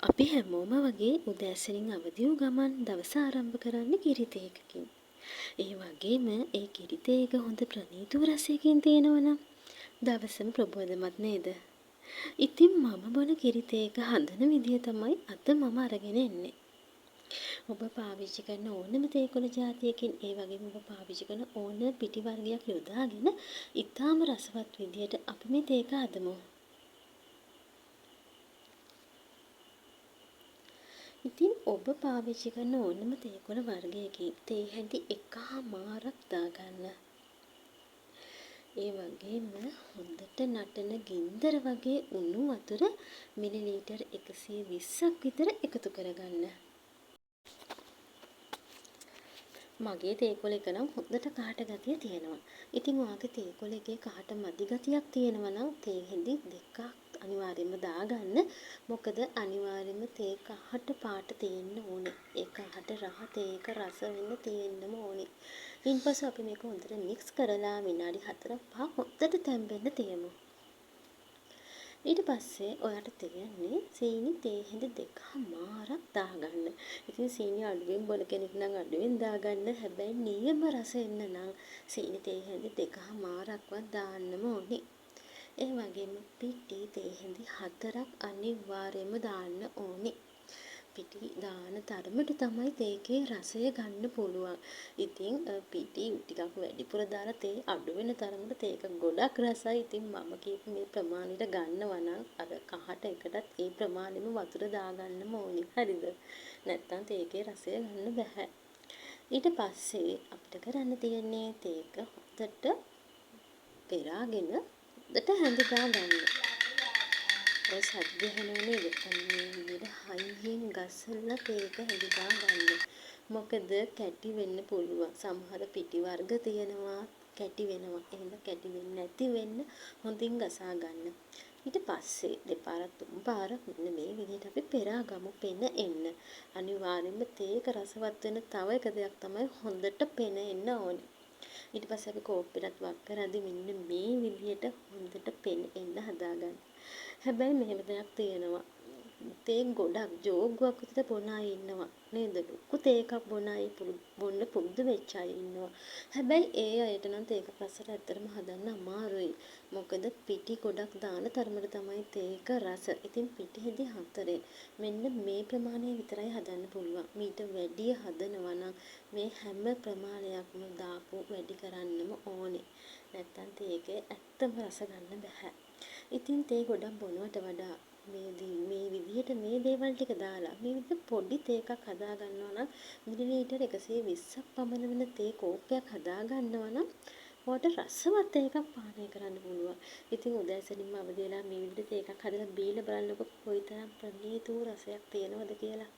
අපි හැමෝම වගේ උදෑසනින් අවදි වූ ගමන් දවස ආරම්භ කරන්නේ කිරි තේකකින්. ඒ වගේම ඒ කිරි තේක හොඳ ප්‍රණීත වූ රසයකින් තියෙනවනම් දවසම ප්‍රබෝධමත් නේද? ඉතින් මම බොන කිරි තේක හදන විදිය තමයි අද මම අරගෙන එන්නේ. ඔබ පාවිච්චි කරන ඕනම තේකොළ ජාතියකින් ඒ වගේම ඔබ පාවිච්චි කරන ඕනම පිටි වර්ගයක් යොදාගෙන ඉතාම රසවත් විදියට අපි මේ තේක හදමු. ඉතින් ඔබ පාවිච්චි කරන ඕනම තේකොළ වර්ගයකින් තේ හැඳි එකහමාරක් දාගන්න. ඒ වගේම හොඳට නටන ගින්දර වගේ උණු වතුර මිලිලීටර් 120ක් විතර එකතු කරගන්න. මගේ තේකොළ එක නම් හොඳට කහට ගතිය තියෙනවා. ඉතින් ඔයාගේ තේකොළ එකේ කහට මදි ගතියක් තියෙනවා නම් තේ හැඳි දෙකක් අනිවාර්යයෙන්ම දාගන්න. මොකද අනිවාර්යයෙන්ම තේ කහට පාට තියෙන්න ඕනේ. ඒ කහට රහ තේක රස වෙන්න තියෙන්නම ඕනේ. ඊන්පස්සේ අපි මේක හොඳට මික්ස් කරලා විනාඩි 4-5 හොඳට තැම්බෙන්න තියමු. ඊට පස්සේ ඔයාට තියෙන්නේ සීනි තේ හැඳි දෙකමාරක් දාගන්න. ඉතින් සීනි අඩුවෙන් බොන කෙනෙක් නම් අඩුවෙන් දාගන්න. හැබැයි නියම රස එන්න නම් සීනි තේ හැඳි දෙකමාරක්වත් දාන්නම ඕනේ. ඒ වගේම පිටි තේ හැඳි 4ක් අනිවාර්යයෙන්ම දාන්න ඕනේ. පිටි දාන තරමට තමයි තේකේ රසය ගන්න පුළුවන්. ඉතින් පිටි ටිකක් වැඩිපුර දාලා තේ අඩු වෙන තරමට තේක ගොඩක් රසයි. ඉතින් මම කියපු මේ ප්‍රමාණයට ගන්නවා නම් අර කහට එකටත් ඒ ප්‍රමාණෙම වතුර දාගන්නම ඕනේ. හරිද? නැත්තම් තේකේ රසය ගන්න බෑ. ඊට පස්සේ අපිට කරන්න තියෙන්නේ තේක හොඳට පෙරාගෙන හොඳට හැඳි ගන්න. ඔය සද්ද ඇහෙනව නේද? මේ විදිහට හයියෙන් ගසලා තේක හැදිලා ගන්න. මොකද කැටි වෙන්න පුළුවන්. සමහර පිටි වර්ග තියෙනවා කැටි වෙනවා. එහෙනම් කැටි වෙන්නේ නැති වෙන්න හොඳින් ගසා ගන්න. ඊට පස්සේ දෙපාරක් තුන් පාරක් මෙන්න මේ විදිහට අපි පෙරා ගමු පෙන එන්න. අනිවාර්යයෙන්ම තේක රසවත් වෙන තව එක දෙයක් තමයි හොඳට පෙන එන්න ඕනේ. ඊට පස්සේ අපි කෝප්පෙටත් වක් කරද්දී මෙන්න මේ විදිහට හොඳට පෙන එන්න හදාගන්න. හැබැයි මෙහෙම දෙයක් තියෙනවා. තේ ගොඩක් ජෝගුවක් විතර බොන අය ඉන්නවා නේද? ලොකු තේ එකක් බොන අය බොන්න පුරුදු වෙච්ච අය ඉන්නවා. හැබැයි ඒ අයට නම් තේක රසට ඇත්තටම හදන්න අමාරුයි. මොකද පිටි ගොඩක් දාන තරමට තමයි තේක රස. ඉතින් පිටි හැඳි 4ෙන් මෙන්න මේ ප්‍රමාණය විතරයි හදන්න පුළුවන්. මීට වැඩිය හදනවා නම් මේ හැම ප්‍රමාණයක්ම දාපු වැඩි කරන්නම ඕනේ. නැත්තම් තේකේ ඇත්තම රස ගන්න බෑ. ඉතින් තේ ගොඩක් බොනවට වඩා මේ විදිහට මේ දේවල් ටික දාලා මේ විදිහට පොඩි තේ එකක් හදා ගන්නවා නම් මිලිලීටර් 120ක් පමණ වෙන තේ කෝප්පයක් හදා ගන්නවා නම් ඔයාට රසවත් තේ එකක් පානය කරන්න පුළුවන්. ඉතින් උදෑසනින්ම අවදි වෙලා මේ විදිහට තේ එකක් හදලා බීලා බලන්නකො කොයිතරම් ප්‍රණීත වූ රසයක් තියෙනවද කියලා.